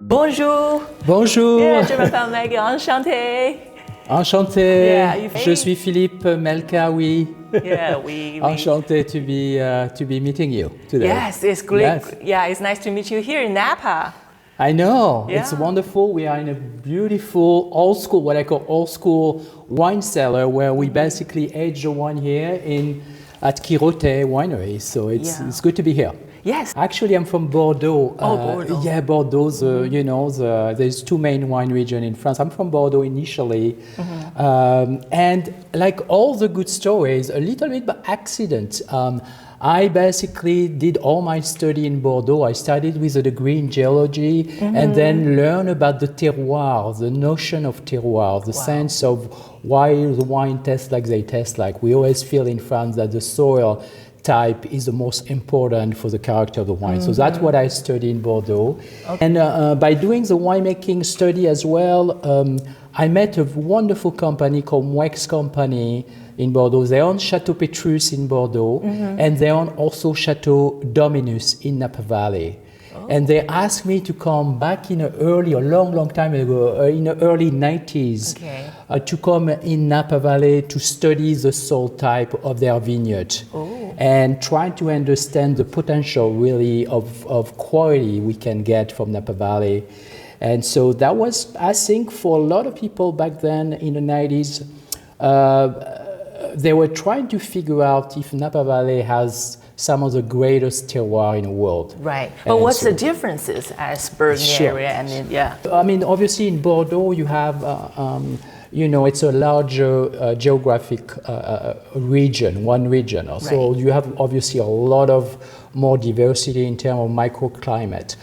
Bonjour. Bonjour. Yeah, je m'appelle Melka. Enchanté. Enchanté. Yeah, Je suis Philippe Melka, oui. Yeah, we. Enchanté to be meeting you today. Yes, it's great. Yes. Yeah, it's nice to meet you here in Napa. I know. Yeah. It's wonderful. We are in a beautiful old school, what I call old school wine cellar, where we basically age the wine here at Quirote Winery. So it's good to be here. Yes. Actually, I'm from Bordeaux. Oh, Bordeaux. Yeah, Bordeaux. There's two main wine regions in France. I'm from Bordeaux initially, and like all the good stories, a little bit by accident. I basically did all my study in Bordeaux. I started with a degree in geology and then learned about the terroir, the notion of terroir, the sense of why the wine tastes like they taste like. We always feel in France that the soil type is the most important for the character of the wine. So that's what I studied in Bordeaux. Okay. And by doing the winemaking study as well, I met a wonderful company called Winemakers company in Bordeaux. They own Chateau Petrus in Bordeaux, and they own also Chateau Dominus in Napa Valley. And they asked me to come back a long time ago, in the early 90s, to come in Napa Valley to study the soil type of their vineyard and try to understand the potential really of quality we can get from Napa Valley. And so that was, I think, for a lot of people back then in the 90s, they were trying to figure out if Napa Valley has some of the greatest terroir in the world. Right. But what's the differences as Burgundy area and I mean, obviously in Bordeaux you have, it's a larger geographic region, one region. So you have obviously a lot of more diversity in terms of microclimate,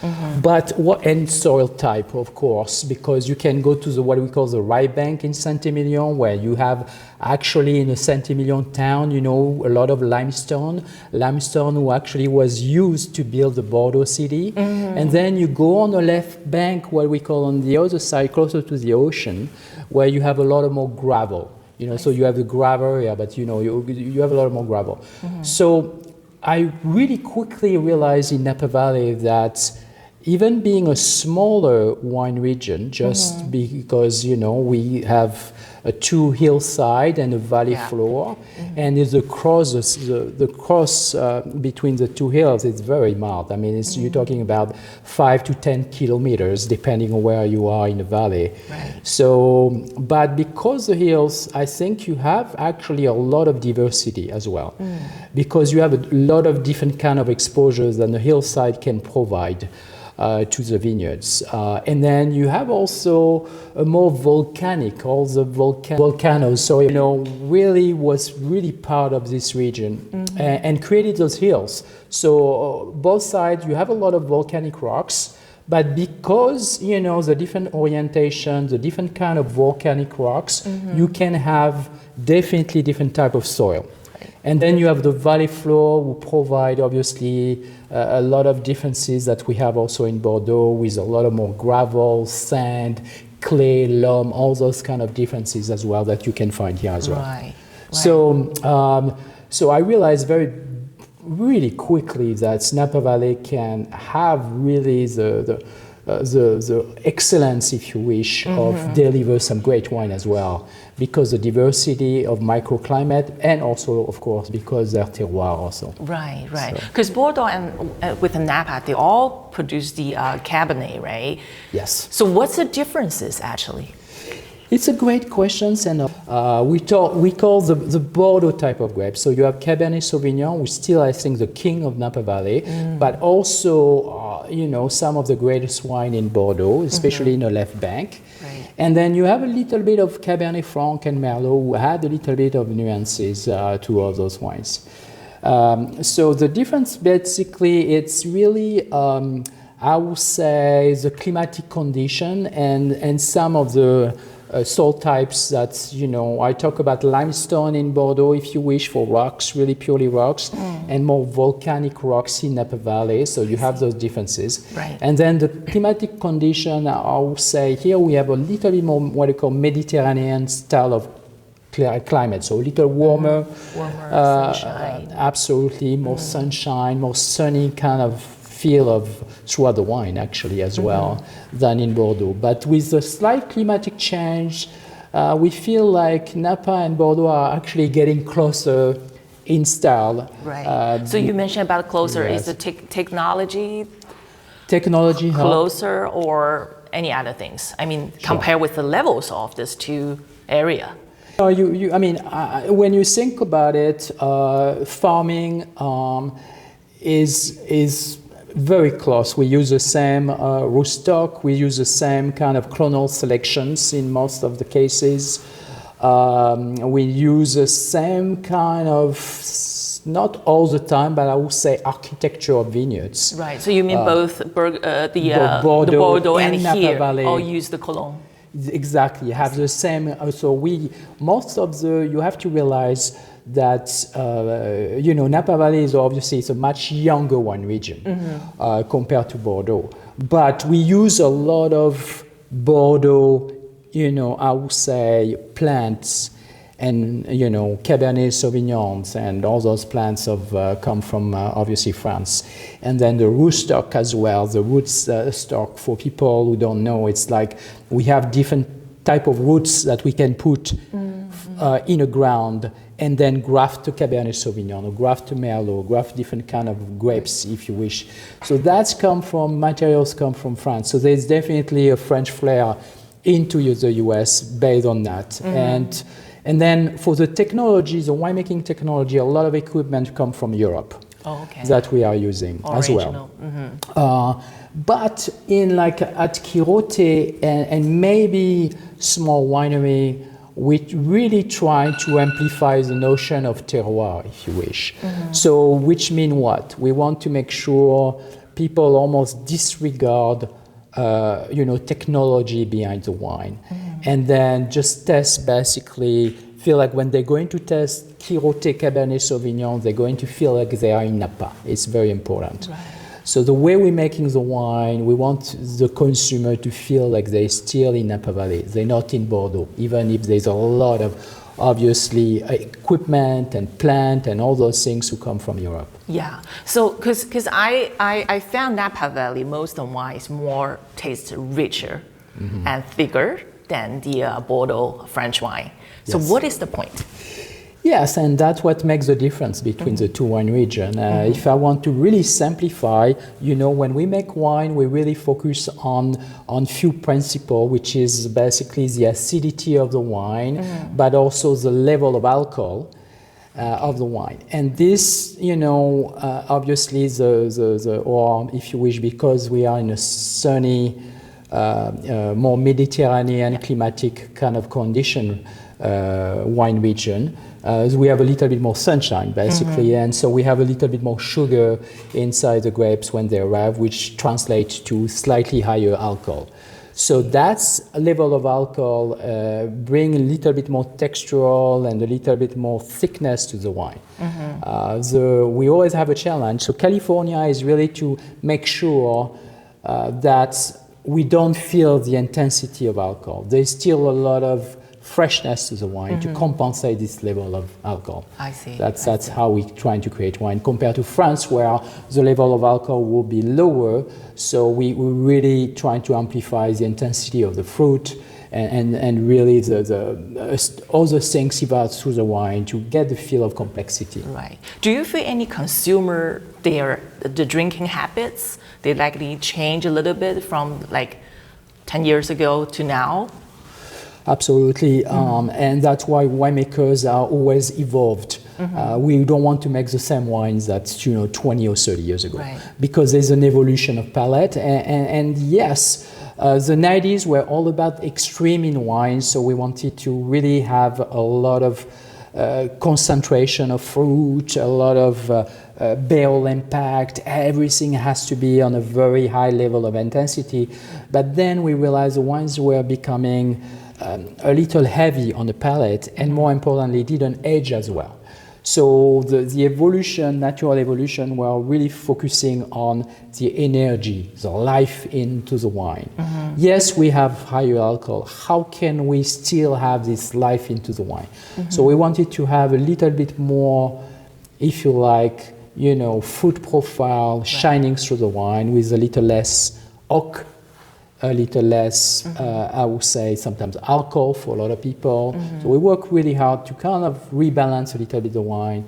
and soil type, of course, because you can go to what we call the Rye Bank in Saint-Emilion, where you have actually in a Saint-Emilion town, a lot of limestone who actually was used to build the Bordeaux city. And then you go on the left bank, what we call on the other side, closer to the ocean, where you have a lot of more gravel. So you have the gravel area, but you have a lot more gravel. So I really quickly realized in Napa Valley that even being a smaller wine region, just because, we have a two hillside and a valley floor, and it's the cross between the two hills is very mild. I mean, you're talking about 5 to 10 kilometers, depending on where you are in the valley. Right. So, but because the hills, I think you have actually a lot of diversity as well, because you have a lot of different kind of exposures that the hillside can provide. To the vineyards. And then you have also a more volcanic, all the volcanoes. So, really was really part of this region and created those hills. So both sides, you have a lot of volcanic rocks, but because, the different orientation, the different kind of volcanic rocks, you can have definitely different type of soil. And then you have the valley floor who provide obviously a lot of differences that we have also in Bordeaux with a lot of more gravel, sand, clay, loam, all those kind of differences as well that you can find here as well. Right. So I realized really quickly that Napa Valley can have really the excellence, if you wish, of deliver some great wine as well, because the diversity of microclimate and also, of course, because their terroir also. Right. Because Bordeaux and with the Napa, they all produce the Cabernet, right? Yes. So what's the differences actually? It's a great question, and we call the Bordeaux type of grape. So you have Cabernet Sauvignon, which still, I think, the king of Napa Valley, but also, some of the greatest wine in Bordeaux, especially in the left bank. Right. And then you have a little bit of Cabernet Franc and Merlot, who add a little bit of nuances to all those wines. So the difference, basically, it's really, I would say, the climatic condition and some of the soil types that, I talk about limestone in Bordeaux, if you wish, for rocks, really purely rocks, and more volcanic rocks in Napa Valley. So you have those differences. Right. And then the climatic condition, I would say here we have a little bit more what we call Mediterranean style of climate, so a little warmer. Warmer, sunshine. Absolutely, more sunshine, more sunny kind of feel of throughout the wine actually as well than in Bordeaux. But with the slight climatic change, we feel like Napa and Bordeaux are actually getting closer in style. Right. So you mentioned about closer. Yes. Is the technology Technology help. closer or any other things? I mean, compare with the levels of these two area. I mean, when you think about it, farming is very close. We use the same rootstock. We use the same kind of clonal selections in most of the cases. We use the same kind of, not all the time, but I would say architecture of vineyards. Right. So you mean both Bordeaux the Bordeaux and Napa here Valley. all use the Cologne? Exactly, have the same. So you have to realize that Napa Valley is obviously it's a much younger wine region compared to Bordeaux, but we use a lot of Bordeaux, I would say plants and Cabernet Sauvignons and all those plants come from obviously France, and then the rootstock as well. The rootstock, for people who don't know, it's like we have different type of roots that we can put in a ground and then graft to Cabernet Sauvignon or graft to Merlot, graft different kind of grapes if you wish. So materials come from France. So there's definitely a French flair into the US based on that. And then for the technology, the winemaking technology, a lot of equipment come from Europe that we are using as well. But at Quirote and maybe small winery, we really try to amplify the notion of terroir, if you wish. So which mean what? We want to make sure people almost disregard technology behind the wine. And then just test basically, feel like when they're going to test Quirote Cabernet Sauvignon, they're going to feel like they are in Napa. It's very important. Right. So the way we're making the wine, we want the consumer to feel like they're still in Napa Valley. They're not in Bordeaux, even if there's a lot of, obviously, equipment and plant and all those things who come from Europe. Yeah, so because I found Napa Valley, most of the wine is more taste richer and thicker than the Bordeaux French wine. So what is the point? Yes, and that's what makes the difference between the two wine regions. If I want to really simplify, when we make wine, we really focus on few principles, which is basically the acidity of the wine, but also the level of alcohol of the wine. And this, obviously, or if you wish, because we are in a sunny, more Mediterranean climatic kind of condition wine region, we have a little bit more sunshine basically, and so we have a little bit more sugar inside the grapes when they arrive, which translates to slightly higher alcohol. So that's a level of alcohol bring a little bit more textural and a little bit more thickness to the wine. We always have a challenge. So California is really to make sure that we don't feel the intensity of alcohol. There's still a lot of freshness to the wine to compensate this level of alcohol. I see. That's how we're trying to create wine compared to France, where the level of alcohol will be lower. So we're really trying to amplify the intensity of the fruit and really the other things about through the wine to get the feel of complexity. Right. Do you feel any consumer the drinking habits they likely change a little bit from like 10 years ago to now? Absolutely, and that's why winemakers are always evolved. We don't want to make the same wines that 20 or 30 years ago, because there's an evolution of palate. And yes, the 90s were all about extreme in wine, so we wanted to really have a lot of concentration of fruit, a lot of barrel impact. Everything has to be on a very high level of intensity. But then we realized the wines were becoming a little heavy on the palate, and more importantly, didn't age as well. So the evolution, natural evolution, we're really focusing on the energy, the life into the wine. Yes, we have higher alcohol. How can we still have this life into the wine? So we wanted to have a little bit more, if you like, fruit profile shining through the wine with a little less oak, a little less, I would say, sometimes alcohol for a lot of people. So we work really hard to kind of rebalance a little bit the wine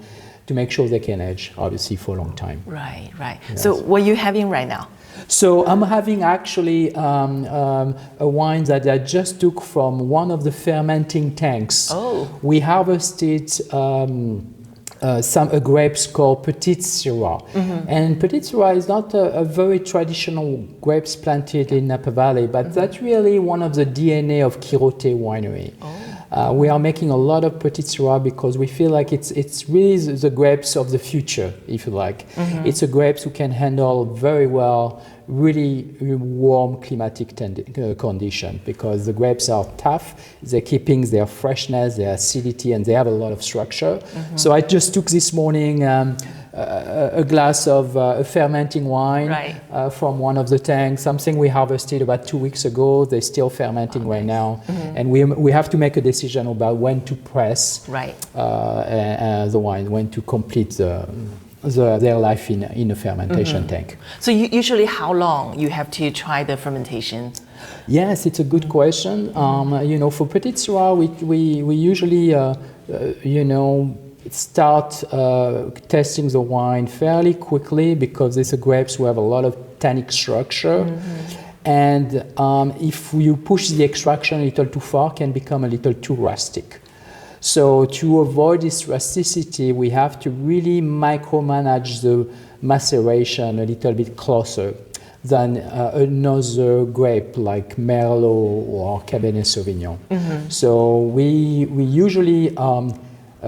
to make sure they can age, obviously, for a long time. Right. Yes. So what are you having right now? So I'm having actually a wine that I just took from one of the fermenting tanks. Oh. We harvested some grapes called Petite Syrah. And Petite Syrah is not a very traditional grapes planted in Napa Valley, but that's really one of the DNA of Quirote winery. We are making a lot of Petite Syrah because we feel like it's really the grapes of the future, if you like. It's a grapes who can handle very well really warm climatic condition, because the grapes are tough, they're keeping their freshness, their acidity, and they have a lot of structure. So I just took this morning a glass of fermenting wine from one of the tanks, something we harvested about 2 weeks ago. They're still fermenting right now. And we have to make a decision about when to press the wine, when to complete their life in a fermentation tank. So usually how long you have to try the fermentation? Yes, it's a good question. For Petite Syrah, we usually, start testing the wine fairly quickly because these are grapes who have a lot of tannic structure. And if you push the extraction a little too far, can become a little too rustic. So to avoid this rusticity, we have to really micromanage the maceration a little bit closer than another grape like Merlot or Cabernet Sauvignon. So we usually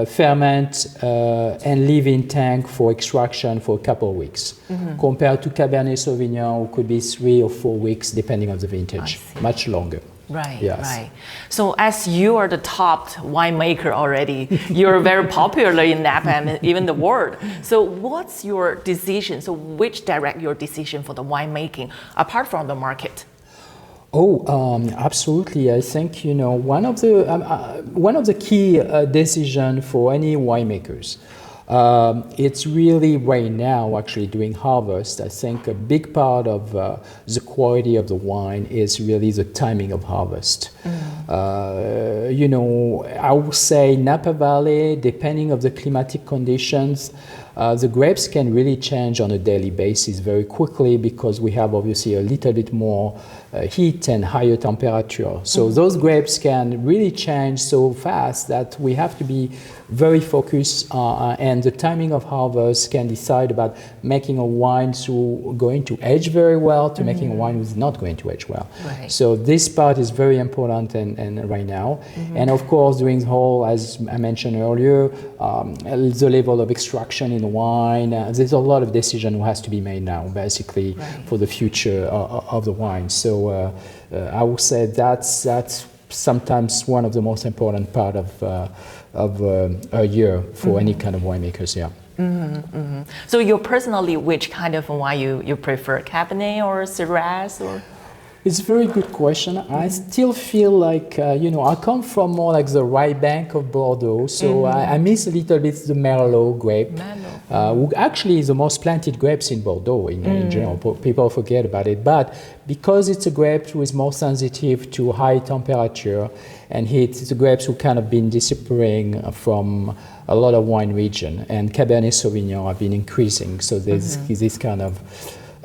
ferment and leave in tank for extraction for a couple of weeks, compared to Cabernet Sauvignon, who could be 3 or 4 weeks depending on the vintage, much longer. Right. So as you are the top winemaker already, you're very popular in Napa and even the world. So what's your decision? So which direct your decision for the winemaking apart from the market? Absolutely. I think one of the key decisions for any winemakers. It's really right now, actually, during harvest, I think a big part of the quality of the wine is really the timing of harvest. I would say Napa Valley, depending on the climatic conditions, the grapes can really change on a daily basis very quickly because we have obviously a little bit more heat and higher temperature. So those grapes can really change so fast that we have to be very focused, and the timing of harvest can decide about making a wine going to age very well to making a wine who's not going to age well. So this part is very important and right now. And of course, during the whole, as I mentioned earlier, the level of extraction in the wine, there's a lot of decision who has to be made now, basically, for the future of the wine. So I would say that's sometimes one of the most important part of a year for any kind of winemakers. So you personally, which kind of wine you prefer, Cabernet or Shiraz or? It's a very good question. I still feel like, I come from more like the right bank of Bordeaux, so I miss a little bit the Merlot grape, who actually is the most planted grapes in Bordeaux in general. People forget about it, but because it's a grape who is more sensitive to high temperature and heat, it's a grapes who kind of been disappearing from a lot of wine region, and Cabernet Sauvignon have been increasing, so there's this kind of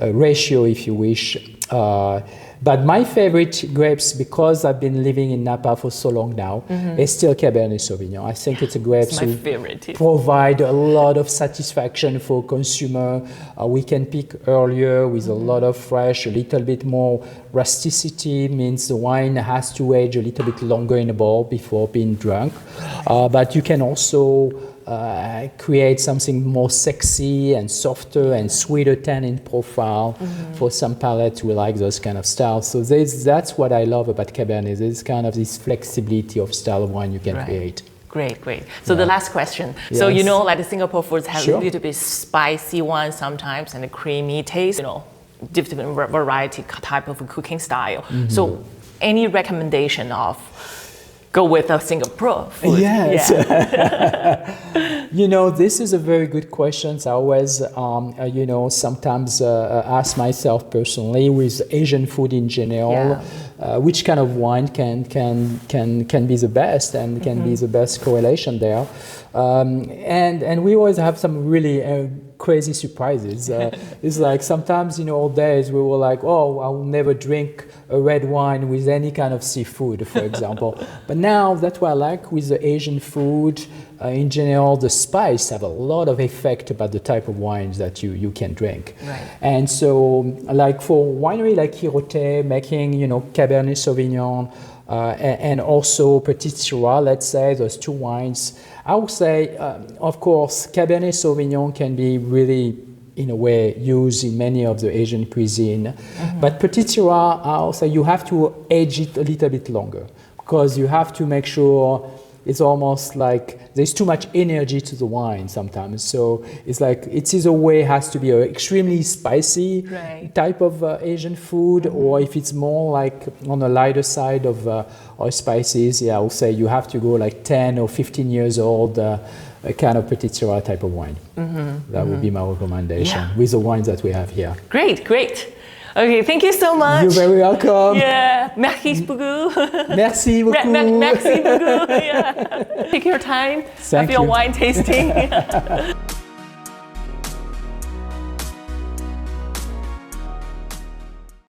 ratio, if you wish. But my favorite grapes, because I've been living in Napa for so long now, is still Cabernet Sauvignon. I think it's a grape who provide a lot of satisfaction for consumer. We can pick earlier with a lot of fresh, a little bit more rusticity, means the wine has to age a little bit longer in a barrel before being drunk. But you can also create something more sexy and softer and sweeter tannin profile for some palates who like those kind of styles. So that's what I love about Cabernet. There's kind of this flexibility of style of wine you can create. Great, great. So the last question. So Yes. like the Singapore foods have Sure. a little bit spicy one sometimes and a creamy taste. Different variety type of cooking style. So any recommendation of go with a Singapore food? Yes. Yeah. This is a very good question. I always, sometimes ask myself personally with Asian food in general, which kind of wine can be the best and can be the best correlation there. And we always have some really crazy surprises. It's like sometimes, old days we were like, oh, I'll never drink a red wine with any kind of seafood, for example. But now that's what I like with the Asian food. In general, the spice have a lot of effect about the type of wines that you can drink. Right. And so, like for winery like Hirote, making, Cabernet Sauvignon, and also Petit Syrah, let's say, those two wines, I would say, of course, Cabernet Sauvignon can be really, in a way, used in many of the Asian cuisine. But Petit Syrah, I would say you have to age it a little bit longer because you have to make sure it's almost like there's too much energy to the wine sometimes. So it's like it is a way has to be an extremely spicy type of Asian food, or if it's more like on the lighter side of spices, I would say you have to go like 10 or 15 years old, a kind of Petit Syrah type of wine. That would be my recommendation with the wines that we have here. Great, great. Okay, thank you so much. You're very welcome. Yeah, merci beaucoup. Merci beaucoup. Merci beaucoup. Yeah. Take your time. Have your wine tasting.